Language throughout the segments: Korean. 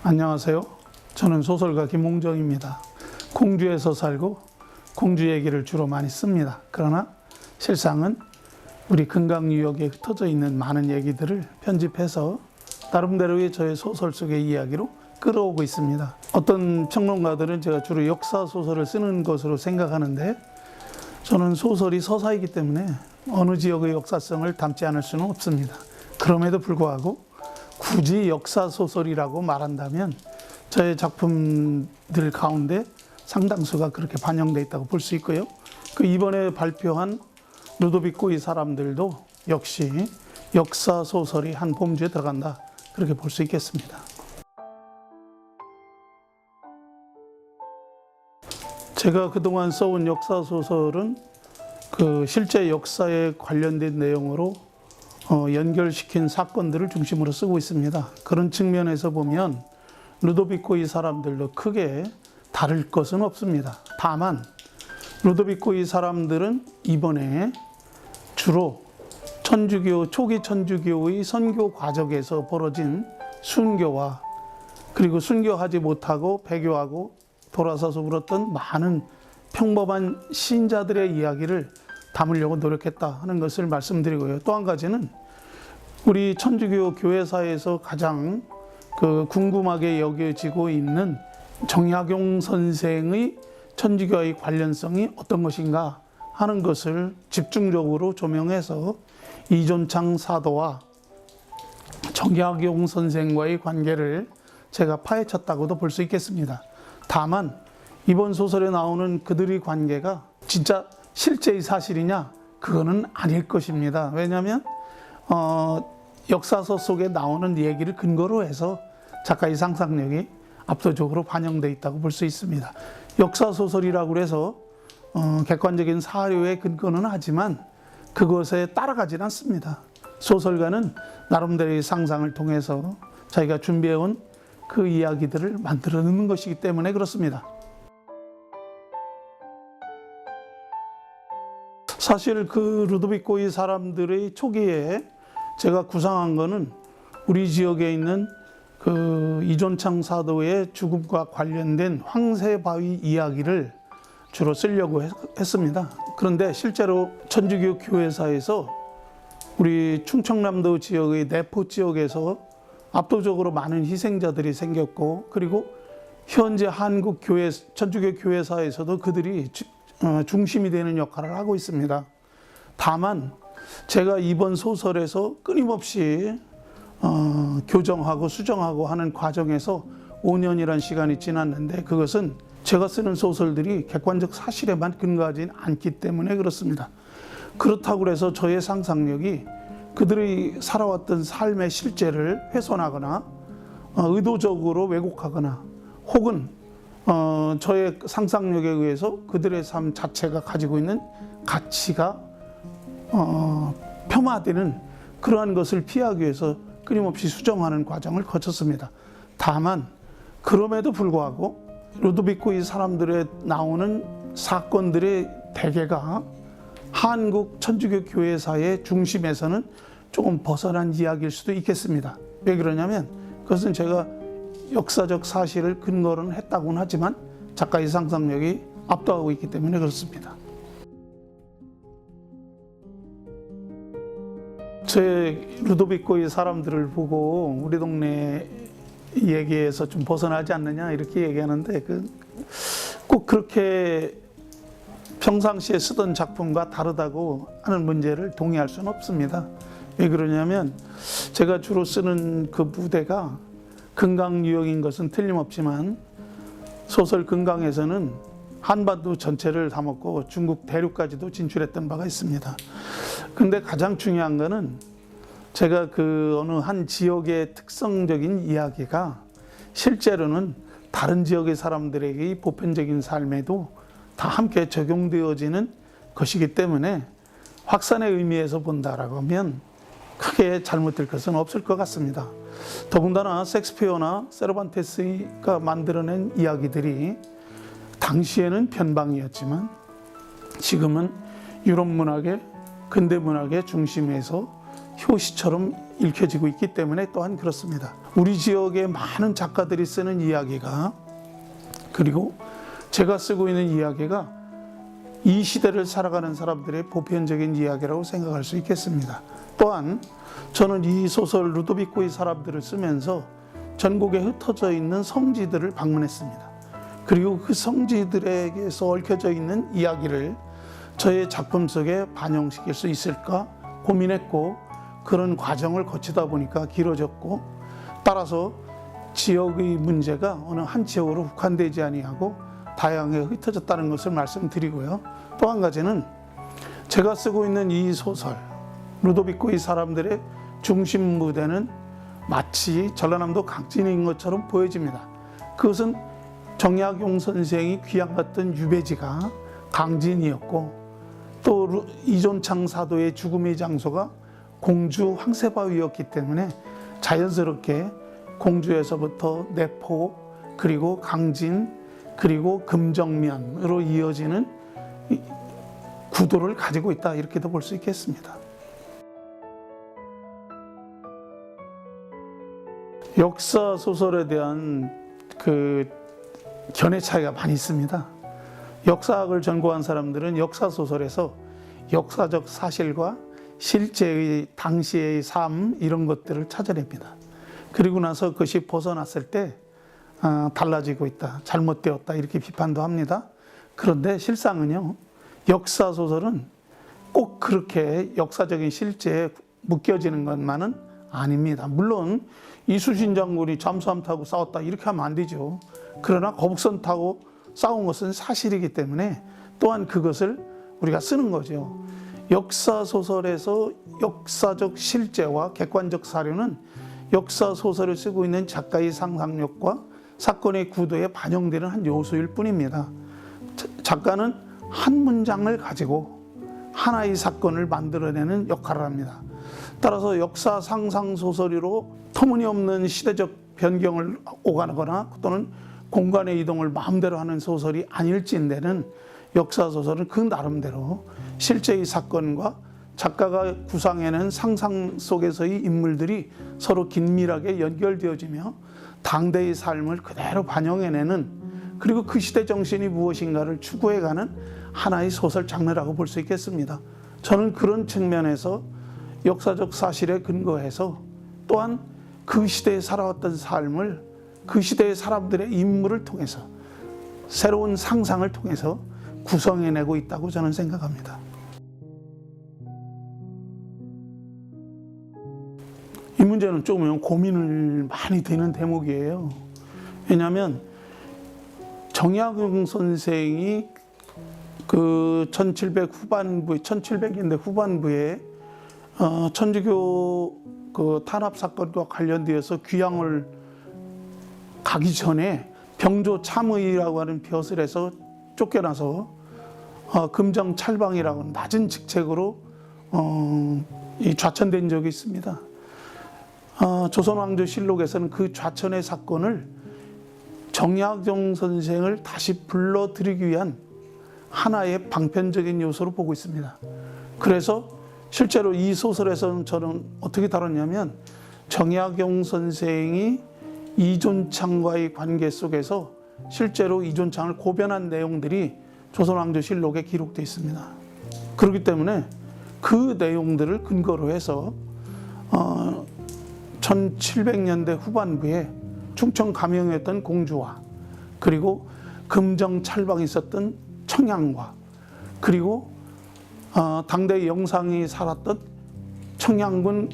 안녕하세요. 저는 소설가 김홍정입니다. 공주에서 살고 공주 얘기를 주로 많이 씁니다. 그러나 실상은 우리 금강유역에 흩어져 있는 많은 얘기들을 편집해서 나름대로의 저의 소설 속의 이야기로 끌어오고 있습니다. 어떤 평론가들은 제가 주로 역사 소설을 쓰는 것으로 생각하는데, 저는 소설이 서사이기 때문에 어느 지역의 역사성을 담지 않을 수는 없습니다. 그럼에도 불구하고 굳이 역사 소설이라고 말한다면 저의 작품들 가운데 상당수가 그렇게 반영되어 있다고 볼 수 있고요. 그 이번에 발표한 루도비코 이 사람들도 역시 역사 소설이 한 범주에 들어간다, 그렇게 볼 수 있겠습니다. 제가 그동안 써온 역사 소설은 그 실제 역사에 관련된 내용으로 연결시킨 사건들을 중심으로 쓰고 있습니다. 그런 측면에서 보면 루도비코 이 사람들도 크게 다를 것은 없습니다. 다만 루도비코 이 사람들은 이번에 주로 초기 천주교의 선교 과정에서 벌어진 순교와, 그리고 순교하지 못하고 배교하고 돌아서서 울었던 많은 평범한 신자들의 이야기를 담으려고 노력했다 하는 것을 말씀드리고요. 또 한 가지는 우리 천주교 교회사에서 가장 궁금하게 여겨지고 있는 정약용 선생의 천주교와의 관련성이 어떤 것인가 하는 것을 집중적으로 조명해서 이존창 사도와 정약용 선생과의 관계를 제가 파헤쳤다고도 볼 수 있겠습니다. 다만 이번 소설에 나오는 그들의 관계가 진짜 실제의 사실이냐? 그거는 아닐 것입니다. 왜냐하면 역사서 속에 나오는 얘기를 근거로 해서 작가의 상상력이 압도적으로 반영되어 있다고 볼 수 있습니다. 역사소설이라고 해서 객관적인 사료의 근거는 하지만 그것에 따라가지는 않습니다. 소설가는 나름대로의 상상을 통해서 자기가 준비해온 그 이야기들을 만들어내는 것이기 때문에 그렇습니다. 사실 그 루도비코 이 사람들의 초기에 제가 구상한 거는 우리 지역에 있는 그 이존창 사도의 죽음과 관련된 황새바위 이야기를 주로 쓰려고 했습니다. 그런데 실제로 천주교 교회사에서 우리 충청남도 지역의 내포 지역에서 압도적으로 많은 희생자들이 생겼고, 그리고 현재 한국 천주교 교회사에서도 그들이 중심이 되는 역할을 하고 있습니다. 다만 제가 이번 소설에서 끊임없이 교정하고 수정하고 하는 과정에서 5년이라는 시간이 지났는데, 그것은 제가 쓰는 소설들이 객관적 사실에만 근거하지 않기 때문에 그렇습니다. 그렇다고 해서 저의 상상력이 그들의 살아왔던 삶의 실제를 훼손하거나 의도적으로 왜곡하거나, 혹은 저의 상상력에 의해서 그들의 삶 자체가 가지고 있는 가치가 폄하되는 그러한 것을 피하기 위해서 끊임없이 수정하는 과정을 거쳤습니다. 다만 그럼에도 불구하고 루도비코 이 사람들에 나오는 사건들의 대개가 한국 천주교 교회사의 중심에서는 조금 벗어난 이야기일 수도 있겠습니다. 왜 그러냐면 그것은 제가 역사적 사실을 근거로 했다고는 하지만 작가의 상상력이 압도하고 있기 때문에 그렇습니다. 제 루도비코의 사람들을 보고 우리 동네 얘기에서 좀 벗어나지 않느냐 이렇게 얘기하는데, 꼭 그렇게 평상시에 쓰던 작품과 다르다고 하는 문제를 동의할 수는 없습니다. 왜 그러냐면 제가 주로 쓰는 그 부대가 금강유역인 것은 틀림없지만 소설 금강에서는 한반도 전체를 담았고 중국 대륙까지도 진출했던 바가 있습니다. 근데 가장 중요한 거는 제가 그 어느 한 지역의 특성적인 이야기가 실제로는 다른 지역의 사람들에게 보편적인 삶에도 다 함께 적용되어지는 것이기 때문에 확산의 의미에서 본다라고 하면 크게 잘못될 것은 없을 것 같습니다. 더군다나 셰익스피어나 세르반테스가 만들어낸 이야기들이 당시에는 편방이었지만 지금은 유럽 문학의 근대 문학의 중심에서 효시처럼 읽혀지고 있기 때문에 또한 그렇습니다. 우리 지역의 많은 작가들이 쓰는 이야기가, 그리고 제가 쓰고 있는 이야기가 이 시대를 살아가는 사람들의 보편적인 이야기라고 생각할 수 있겠습니다. 또한 저는 이 소설 루도비코의 사람들을 쓰면서 전국에 흩어져 있는 성지들을 방문했습니다. 그리고 그 성지들에게서 얽혀져 있는 이야기를 저의 작품 속에 반영시킬 수 있을까 고민했고, 그런 과정을 거치다 보니까 길어졌고, 따라서 지역의 문제가 어느 한 지역으로 국한되지 아니하고 다양하게 흩어졌다는 것을 말씀드리고요. 또 한 가지는 제가 쓰고 있는 이 소설 루도비코의 사람들의 중심 무대는 마치 전라남도 강진인 것처럼 보여집니다. 그것은 정약용 선생이 귀향갔던 유배지가 강진이었고, 또 이존창 사도의 죽음의 장소가 공주 황새바위였기 때문에 자연스럽게 공주에서부터 내포, 그리고 강진, 그리고 금정면으로 이어지는 구도를 가지고 있다, 이렇게도 볼 수 있겠습니다. 역사 소설에 대한 그 견해 차이가 많이 있습니다. 역사학을 전공한 사람들은 역사 소설에서 역사적 사실과 실제의 당시의 삶, 이런 것들을 찾아냅니다. 그리고 나서 그것이 벗어났을 때 달라지고 있다, 잘못되었다, 이렇게 비판도 합니다. 그런데 실상은요, 역사 소설은 꼭 그렇게 역사적인 실제에 묶여지는 것만은 아닙니다. 물론 이순신 장군이 잠수함 타고 싸웠다, 이렇게 하면 안 되죠. 그러나 거북선 타고 싸운 것은 사실이기 때문에 또한 그것을 우리가 쓰는 거죠. 역사 소설에서 역사적 실제와 객관적 사료는 역사 소설을 쓰고 있는 작가의 상상력과 사건의 구도에 반영되는 한 요소일 뿐입니다. 작가는 한 문장을 가지고 하나의 사건을 만들어내는 역할을 합니다. 따라서 역사 상상 소설로 터무니없는 시대적 변경을 오가거나 또는 공간의 이동을 마음대로 하는 소설이 아닐진대는 역사 소설은 그 나름대로 실제의 사건과 작가가 구상해낸 상상 속에서의 인물들이 서로 긴밀하게 연결되어지며 당대의 삶을 그대로 반영해내는, 그리고 그 시대 정신이 무엇인가를 추구해가는 하나의 소설 장르라고 볼 수 있겠습니다. 저는 그런 측면에서 역사적 사실에 근거해서 또한 그 시대에 살아왔던 삶을 그 시대의 사람들의 인물을 통해서 새로운 상상을 통해서 구성해내고 있다고 저는 생각합니다. 이 문제는 조금 고민을 많이 되는 대목이에요. 왜냐하면 정약용 선생이 그 1700년대 후반부에 천주교 그 탄압 사건과 관련되어서 귀향을 가기 전에 병조 참의라고 하는 벼슬에서 쫓겨나서 금정 찰방이라고 낮은 직책으로 좌천된 적이 있습니다. 조선왕조실록에서는 그 좌천의 사건을 정약용 선생을 다시 불러들이기 위한 하나의 방편적인 요소로 보고 있습니다. 그래서 실제로 이 소설에서는 저는 어떻게 다뤘냐면, 정약용 선생이 이존창과의 관계 속에서 실제로 이존창을 고변한 내용들이 조선왕조실록에 기록되어 있습니다. 그렇기 때문에 그 내용들을 근거로 해서 1700년대 후반부에 충청 감영했던 공주와, 그리고 금정 찰방이 있었던 청양과, 그리고 당대 영상이 살았던 청양군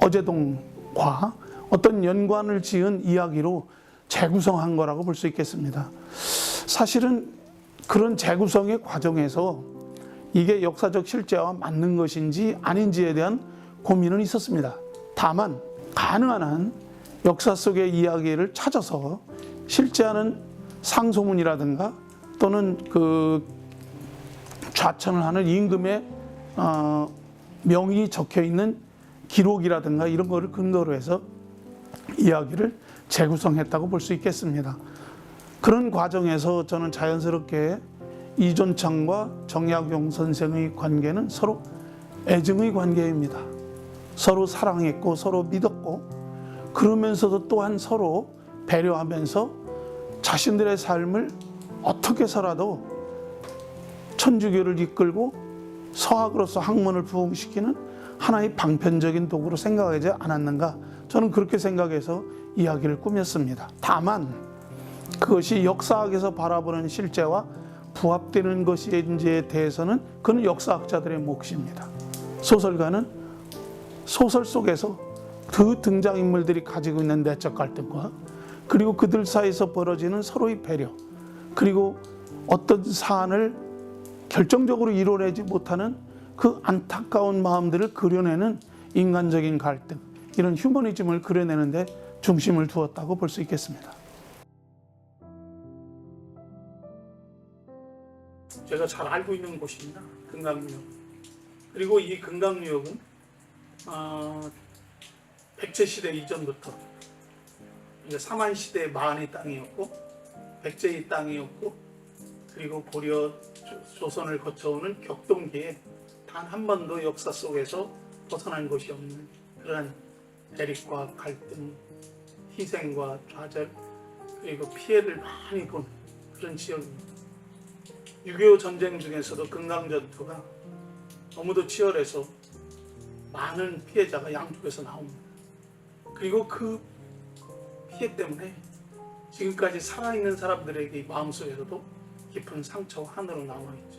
어제동과 어떤 연관을 지은 이야기로 재구성한 거라고 볼 수 있겠습니다. 사실은 그런 재구성의 과정에서 이게 역사적 실제와 맞는 것인지 아닌지에 대한 고민은 있었습니다. 다만 가능한 한 역사 속의 이야기를 찾아서 실제하는 상소문이라든가 또는 그 좌천을 하는 임금의 명이 적혀 있는 기록이라든가 이런 거를 근거로 해서 이야기를 재구성했다고 볼 수 있겠습니다. 그런 과정에서 저는 자연스럽게 이존창과 정약용 선생의 관계는 서로 애증의 관계입니다. 서로 사랑했고 서로 믿었고, 그러면서도 또한 서로 배려하면서 자신들의 삶을 어떻게 해서라도 천주교를 이끌고 서학으로서 학문을 부흥시키는 하나의 방편적인 도구로 생각하지 않았는가, 저는 그렇게 생각해서 이야기를 꾸몄습니다. 다만 그것이 역사학에서 바라보는 실제와 부합되는 것인지에 대해서는 그건 역사학자들의 몫입니다. 소설가는 소설 속에서 그 등장인물들이 가지고 있는 내적 갈등과, 그리고 그들 사이에서 벌어지는 서로의 배려, 그리고 어떤 사안을 결정적으로 이뤄내지 못하는 그 안타까운 마음들을 그려내는 인간적인 갈등, 이런 휴머니즘을 그려내는데 중심을 두었다고 볼 수 있겠습니다. 제가 잘 알고 있는 곳입니다. 금강유역. 그리고 이 금강유역은 백제시대 이전부터, 그러니까 삼한시대의 마한의 땅이었고, 백제의 땅이었고, 그리고 고려 조선을 거쳐오는 격동기에 단 한 번도 역사 속에서 벗어난 것이 없는 그러한 대립과 갈등, 희생과 좌절, 그리고 피해를 많이 본 그런 지역입니다. 6.25 전쟁 중에서도 금강전투가 너무도 치열해서 많은 피해자가 양쪽에서 나옵니다. 그리고 그 피해 때문에 지금까지 살아있는 사람들에게 마음속에서도 깊은 상처와 한으로 남아있죠.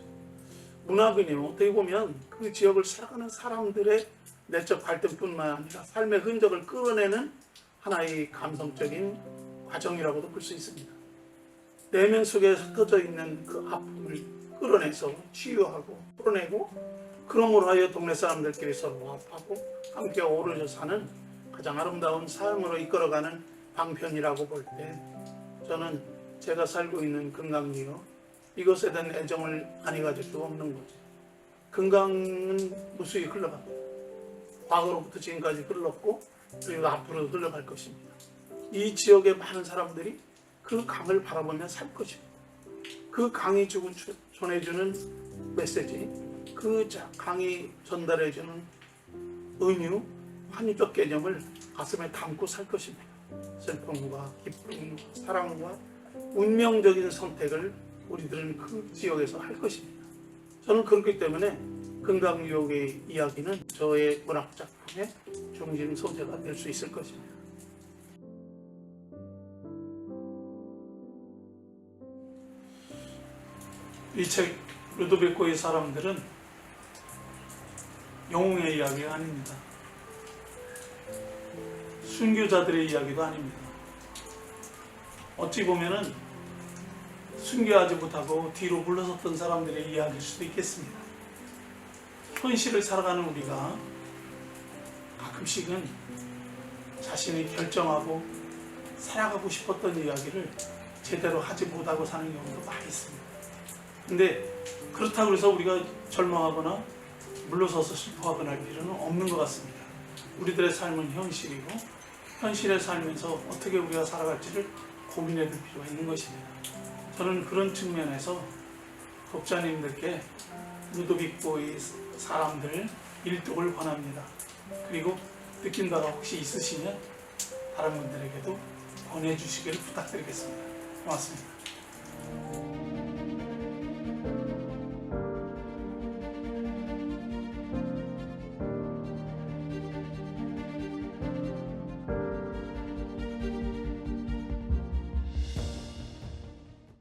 문학은요, 어떻게 보면 그 지역을 살아가는 사람들의 내적 갈등뿐만 아니라 삶의 흔적을 끌어내는 하나의 감성적인 과정이라고도 볼 수 있습니다. 내면 속에 흩어져 있는 그 아픔을 끌어내서 치유하고 풀어내고, 그러므로 하여 동네 사람들끼리 서로 화합하고 함께 어우러져 사는 가장 아름다운 삶으로 이끌어가는 방편이라고 볼 때, 저는 제가 살고 있는 금강유역, 이것에 대한 애정을 많이 가질 수 없는 거죠. 금강은 무수히 흘러갑니다. 과거로부터 지금까지 흘렀고, 그리고 앞으로도 흘러갈 것입니다. 이 지역의 많은 사람들이 그 강을 바라보며 살 것입니다. 그 강이 전해주는 메시지, 그 강이 전달해주는 은유, 환희적 개념을 가슴에 담고 살 것입니다. 슬픔과 기쁨, 사랑과 운명적인 선택을 우리들은 그 지역에서 할 것입니다. 저는 그렇기 때문에 금강유역의 이야기는 저의 문학 작품의 중심 소재가 될 수 있을 것입니다. 이 책 루도비코의 사람들은 영웅의 이야기가 아닙니다. 순교자들의 이야기도 아닙니다. 어찌 보면은 순교하지 못하고 뒤로 물러섰던 사람들의 이야기일 수도 있겠습니다. 현실을 살아가는 우리가 가끔씩은 자신이 결정하고 살아가고 싶었던 이야기를 제대로 하지 못하고 사는 경우도 많이 있습니다. 근데 그렇다고 해서 우리가 절망하거나 물러서서 슬퍼하거나 할 필요는 없는 것 같습니다. 우리들의 삶은 현실이고, 현실에 살면서 어떻게 우리가 살아갈지를 고민해 볼 필요가 있는 것입니다. 저는 그런 측면에서 독자님들께 루도비코의 사람들 일독을 권합니다. 그리고 느낀 바가 혹시 있으시면 다른 분들에게도 권해주시기를 부탁드리겠습니다. 고맙습니다.